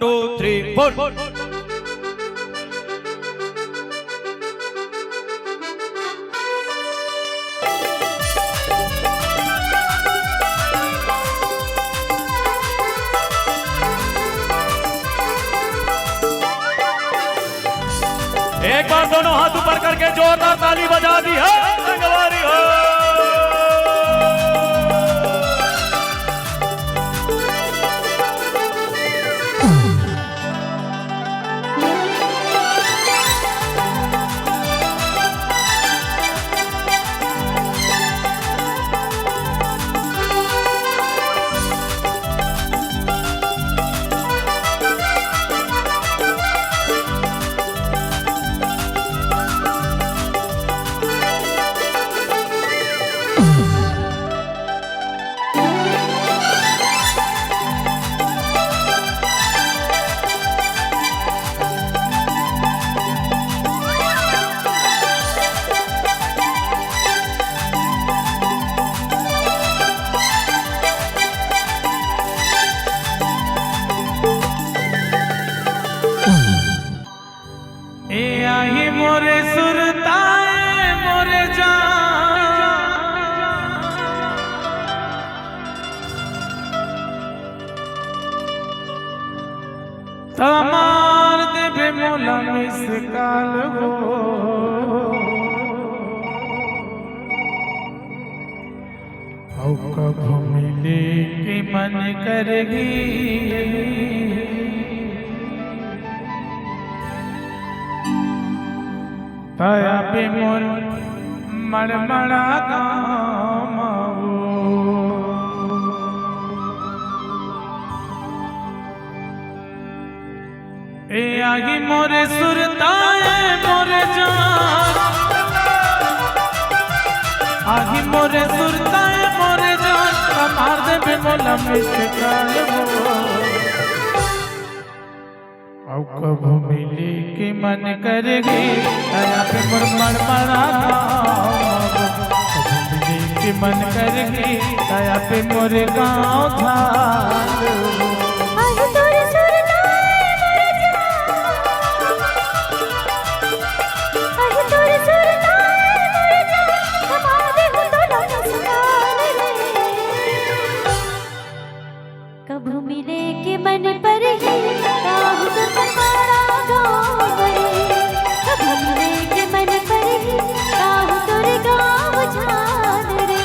2 3 4। एक बार दोनों हाथ ऊपर करके जोरदार ताली बजा दी है रंगवारी हो। मोरे सुरताए मोरे जान तमार देवे मोला मिसकाल हो कब मिले के मन करगी ताया पे मोर मड़मड़ा गाम ए आगी मोरे सुरताए मोरे जान आगी मोरे सुरताए मोरे जान कमार दे बे मोला मिसकाल हो कब मिले के मन करेगी आया पे मुरमड़ मड़ा कब मिले के मन करेगी आया पे मोरे गाँव था कब मिले के मन पर ही राहु तो तुम्हारा गाँव बहे कब मिले के मन पर ही राहु तोर गाँव झान रे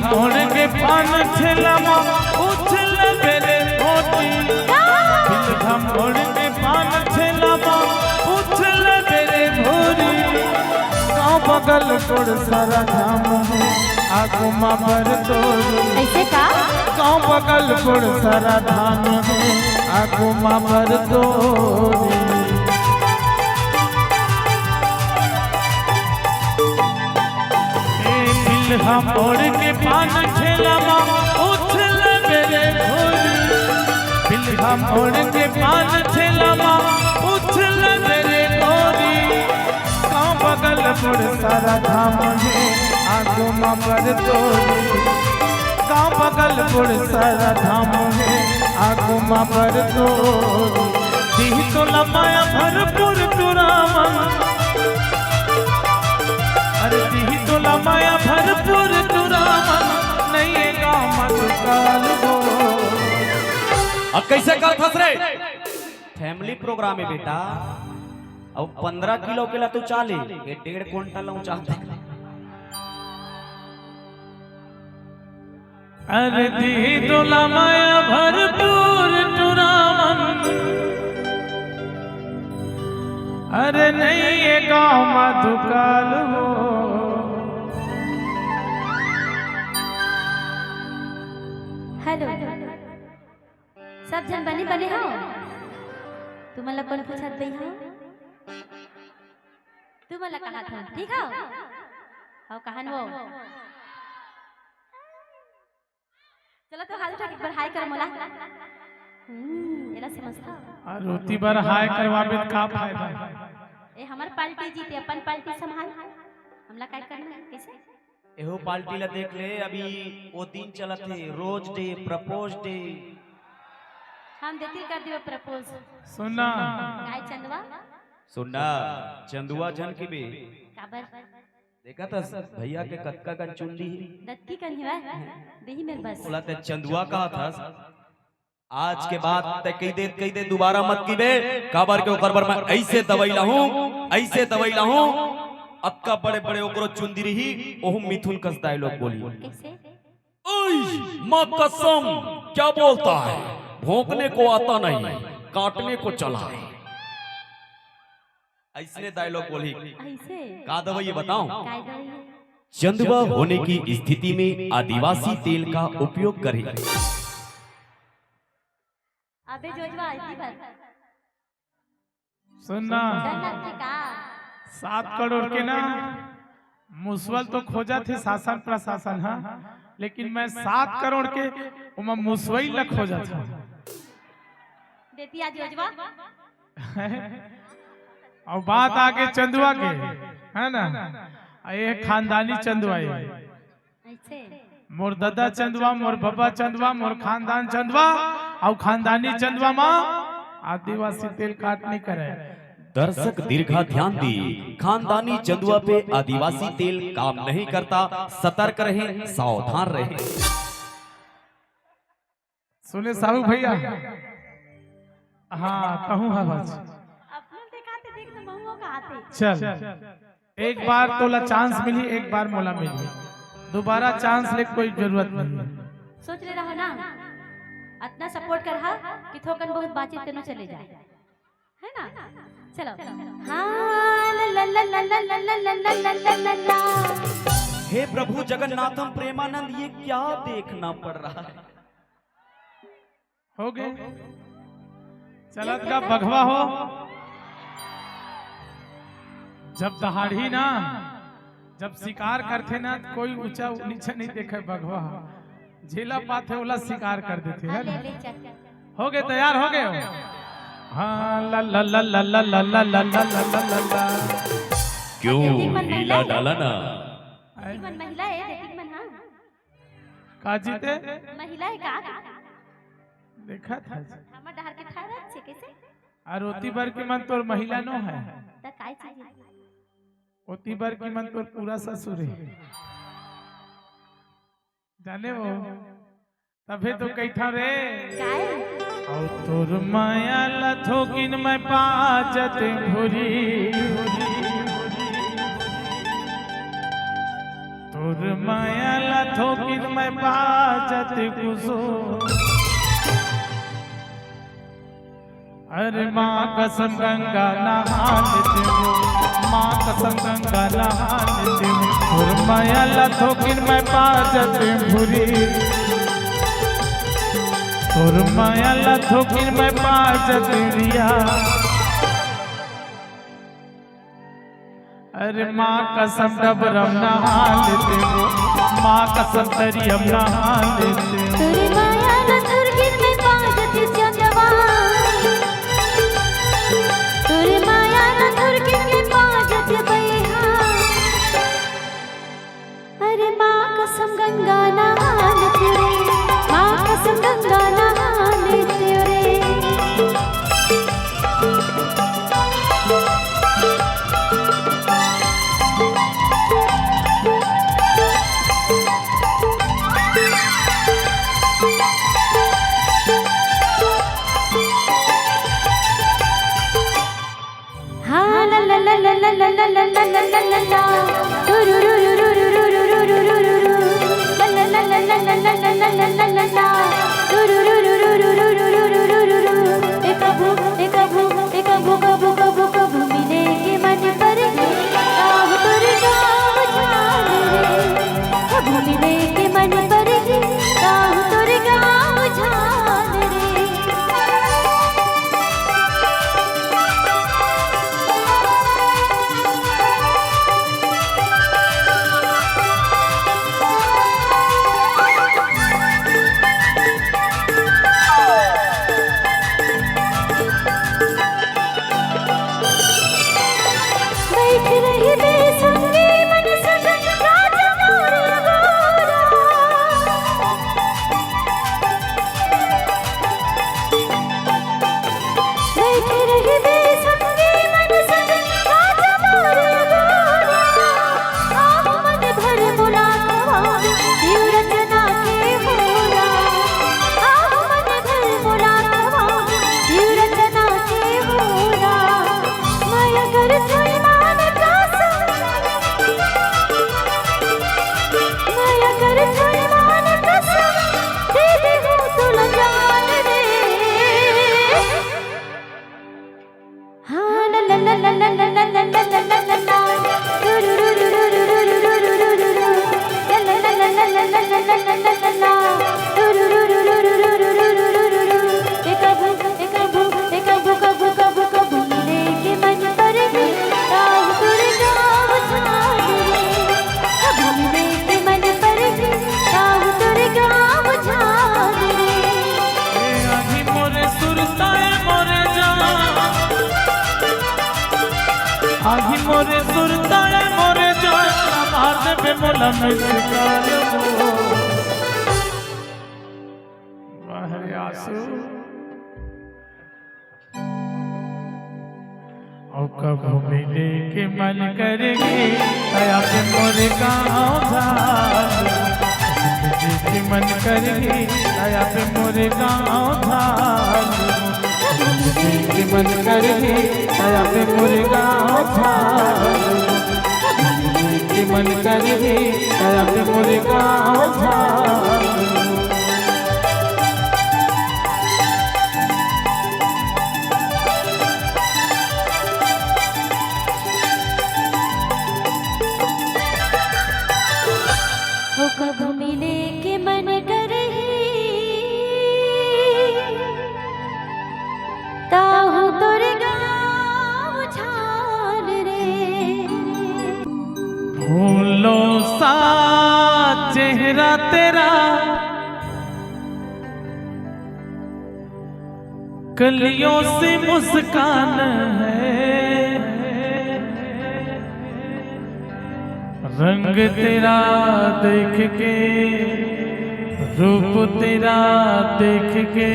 मोड़ के पान छेलामा उछल बेरे मोटी मोड़ के पान छेलामा उछल बेरे भोरी गाँव बगल कोड़ सारा धाम है आगू माँ पर तोरी ऐसे का गाँव बगल कोड़ सारा धाम है आगू माँ पर तोरी हम मोड़ के पान छेलामा उछल बेरे भोरी हम मोड़ के पान छेलामा उछल बेरे भोरी गाँव बगल मोड़ सारा धाम है आगू माँ पर तोरी गाँव बगल मोड़ सारा धाम है आगू माँ पर तोरी दी तो लमाया भरपूर तुरामन अरे दी तो लमाया भरपूर तुरामन नहीं गाँव मधुकाल हो। अब कैसे कर फंस रे फैमिली प्रोग्राम है बेटा। अब 15 किलो के ला तू चाले ये 1.5 क्विंटल चाहते। अरे दी तो लमाया भरपूर तुरामन अरे नहीं ये गाँव मधुकाल हो। हेलो सब जन बने बने हो तुम्हाला कोण पूछत बई हो तुम्हाला कहा था ठीक हो कहान वो चलो तो हाथ उठा के बढ़ाई कर मोला एला समझता और रोटी बर हाय करवाबे त का फायदा। ए हमार पार्टी जीते अपन पार्टी संभाल हमला काय करना है कैसे एहो पार्टी ला देख ले, अभी वो दिन चलत है रोज डे प्रपोज डे। हम देती कर दियो प्रपोज सुना काय चंदवा सुनना चंदुआ जन की बे काबर देखा था भैया के कतका गन चुनली दत्ती कन हिवा देही मेरे बस बोला ते चंदुआ कहा था आज के बाद ते कही दे दोबारा मत की बे काबर के ओकर बर मैं ऐसे दवाई लाहूं ऐसे दवाई लाहूं। अक्का बड़े बड़े ओकरो चुंदी रही ओहु मिथुन कस डायलॉग बोली कैसे ओए मां कसम क्या बोलता है, भोंकने को आता नहीं काटने को चला है, ऐसे डायलॉग बोली। ऐसे का दवाई ये बताऊं, काय दवाई है चंदुआ होने की स्थिति में आदिवासी तेल का उपयोग करें। अबे जोजवा इतनी बार सुनना डर के का 7 करोड़ के ना मुसवल तो खोजा थे शासन प्रशासन हाँ, लेकिन मैं 7 करोड़ के उमा मुसवई ल खोजा था। देती आज जोजवा और बात आगे चंदुआ के है ना, ये खानदानी चंदुआ है। ऐसे मोर दादा चंदुआ, मोर बाबा चंदुआ, मोर खानदान चंदुआ और खानदानी चंदुआ माँ आदिवासी तेल काट नहीं करे। दर्शक दीर्घा ध्यान दी, खानदानी चंदुआ पे आदिवासी तेल काम नहीं करता, सतर्क रहें सावधान रहें। सुने साहू भैया हाँ कहूँ है बस अपने दिखाते देख तो बहुओं का आते चल एक बार तोला चांस मिली, एक बार मोला मिली, दोबारा चांस ले कोई जरूरत नहीं। सोच ले रहा ना इतना सपोर्ट कर हा कि थोकन बहुत बातचीत तेनो चले जाए है ना। चलो हाँ ला ला ला ला ला ला ला ला ला ला ला ला। हे प्रभु जगन्नाथम प्रेमानंद, ये क्या देखना पड़ रहा है। हो गए चलत का बघवा हो, जब दहाड़ी ना जब शिकार करते ना कोई ऊंचा नीचे नहीं देखे, बघवा झेला पाते वाला शिकार कर देते है ना। ले चल हो गए तैयार हो गए हाँ ला ला ला ला ला ला ला ला ला ला ला ला। क्यों हीला डाला ना, मन महिला है देती मन हाँ का जीते महिला है का देखा था हमर डहर के ठहरा छे कैसे और ओती बर की मन तोर महिला नो है, त काय चीज ओती बर की मन तोर पूरा ससुर है जाने वो तबे तो कैठा रे काय और तोर माया लथोकिन में पाजत भूरी, तोर माया लथोकिन में पाजत कुसो। अरे माँ कसम गंगा नहा लेते हो, माँ कसम गंगा नहा लेते हो, तोर माया लथोकिन में पाजत भूरी, तोर माया लथोकिन में पाजत रिया। अरे माँ कसम डबरम नहा लेते हो, माँ कसम तरियम नहा लेते हो। तेरी माया न दुर्गिन में पाजत चंदवा, तेरी माया न दुर्गिन में पाजत बैहा। अरे माँ कसम गंगा नहान तेरे, माँ कसम गंगा नहान तेरे। हाँ ला ला ला ला ला ला ला ला ला ला ला ला ला। ला ला ला आही मोरे सुरताए मोरे जान मारने पे मोला मैं शिकार हो बाहर आंसू और कब मिले के मन करेगी आया पे मोरे गाँव धार के मन करेगी आया पे मोरे गाँव धार के मन करेगी आया पे मोरे गाँव के मन करेगी आया पे मोरे गाँव कब मिले के मन करे ताहू तोरे गाँव झाल रे फूलों सा चेहरा तेरा कलियों से मुस्कान है रंग तेरा देख के रूप तेरा देख के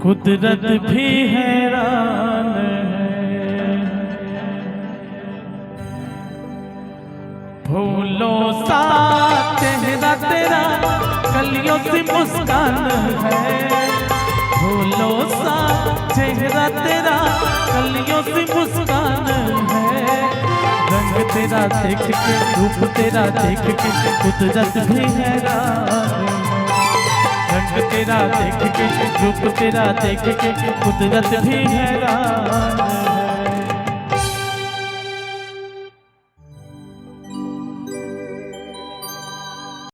कुदरत भी हैरान है फूलों सा चेहरा तेरा कलियों से मुस्कान है फूलों सा चेहरा तेरा कलियों से मुस्कान है रंग तेरा देख के रूप तेरा देख के कुदरत भी हैरान रंग तेरा देख के रूप तेरा देख के कुदरत भी हैरान